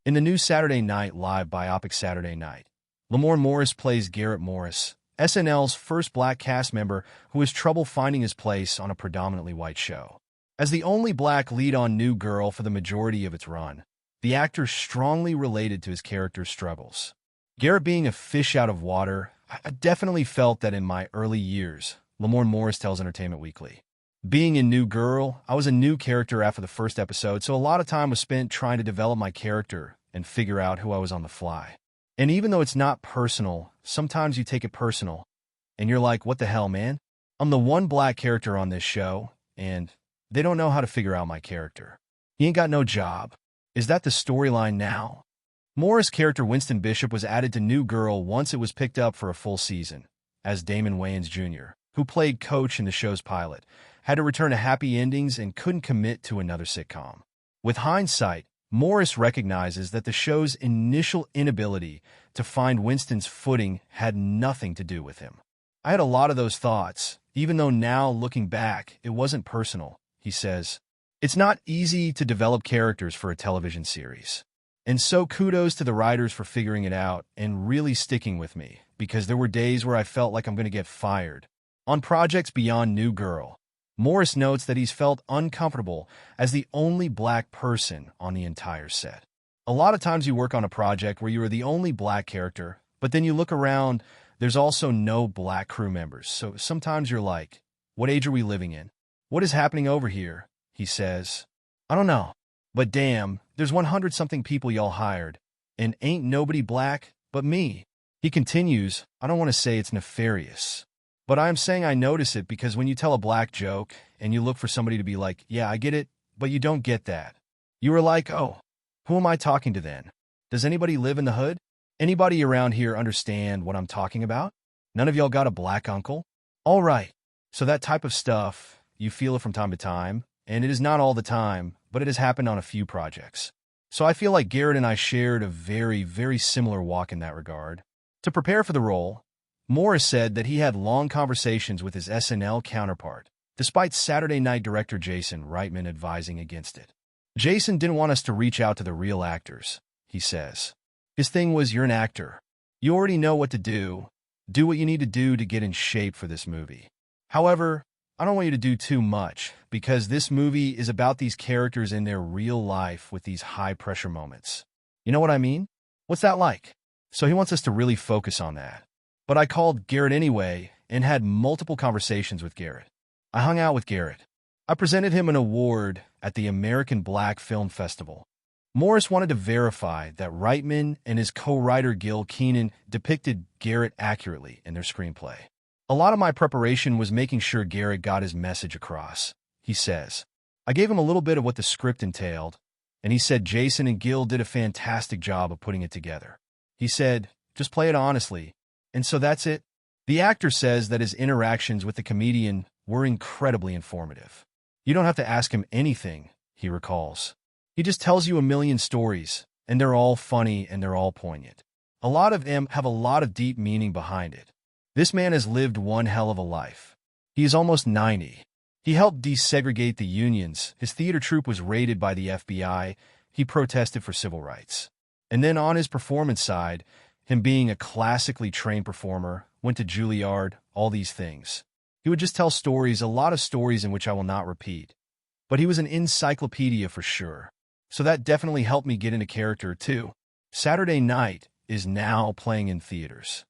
In the new Saturday Night Live biopic Saturday Night, Lamorne Morris plays Garrett Morris, SNL's first black cast member who has trouble finding his place on a predominantly white show. As the only black lead on New Girl for the majority of its run, the actor strongly related to his character's struggles. Garrett being a fish out of water, I definitely felt that in my early years, Lamorne Morris tells Entertainment Weekly. Being in New Girl, I was a new character after the first episode, so a lot of time was spent trying to develop my character and figure out who I was on the fly. And even though it's not personal, sometimes you take it personal, and you're like, what the hell, man? I'm the one black character on this show, and they don't know how to figure out my character. He ain't got no job. Is that the storyline now? Morris' character Winston Bishop was added to New Girl once it was picked up for a full season, as Damon Wayans Jr., who played Coach in the show's pilot, had to return to happy endings and couldn't commit to another sitcom. With hindsight, Morris recognizes that the show's initial inability to find Winston's footing had nothing to do with him. I had a lot of those thoughts, even though now, looking back, it wasn't personal, he says. It's not easy to develop characters for a television series. And so kudos to the writers for figuring it out and really sticking with me, because there were days where I felt like I'm going to get fired. On projects beyond New Girl, Morris notes that he's felt uncomfortable as the only black person on the entire set. A lot of times you work on a project where you are the only black character, but then you look around, there's also no black crew members. So sometimes you're like, what age are we living in? What is happening over here? He says. I don't know. But damn, there's 100-something people y'all hired, and ain't nobody black but me. He continues, I don't want to say it's nefarious, but I'm saying I notice it because when you tell a black joke and you look for somebody to be like, yeah, I get it, but you don't get that. You are like, oh, who am I talking to then? Does anybody live in the hood? Anybody around here understand what I'm talking about? None of y'all got a black uncle? All right. So that type of stuff, you feel it from time to time, and it is not all the time, but it has happened on a few projects. So I feel like Garrett and I shared a very, very similar walk in that regard. To prepare for the role, Morris said that he had long conversations with his SNL counterpart, despite Saturday Night director Jason Reitman advising against it. Jason didn't want us to reach out to the real actors, he says. His thing was, you're an actor. You already know what to do. Do what you need to do to get in shape for this movie. However, I don't want you to do too much, because this movie is about these characters in their real life with these high-pressure moments. You know what I mean? What's that like? So he wants us to really focus on that. But I called Garrett anyway and had multiple conversations with Garrett. I hung out with Garrett. I presented him an award at the American Black Film Festival. Morris wanted to verify that Reitman and his co-writer Gil Keenan depicted Garrett accurately in their screenplay. A lot of my preparation was making sure Garrett got his message across, he says. I gave him a little bit of what the script entailed, and he said Jason and Gil did a fantastic job of putting it together. He said, just play it honestly. And so that's it. The actor says that his interactions with the comedian were incredibly informative. You don't have to ask him anything, he recalls. He just tells you a million stories, and they're all funny and they're all poignant. A lot of them have a lot of deep meaning behind it. This man has lived one hell of a life. He is almost 90. He helped desegregate the unions. His theater troupe was raided by the FBI. He protested for civil rights. And then on his performance side, him being a classically trained performer, went to Juilliard, all these things. He would just tell stories, a lot of stories in which I will not repeat. But he was an encyclopedia for sure. So that definitely helped me get into character too. Saturday Night is now playing in theaters.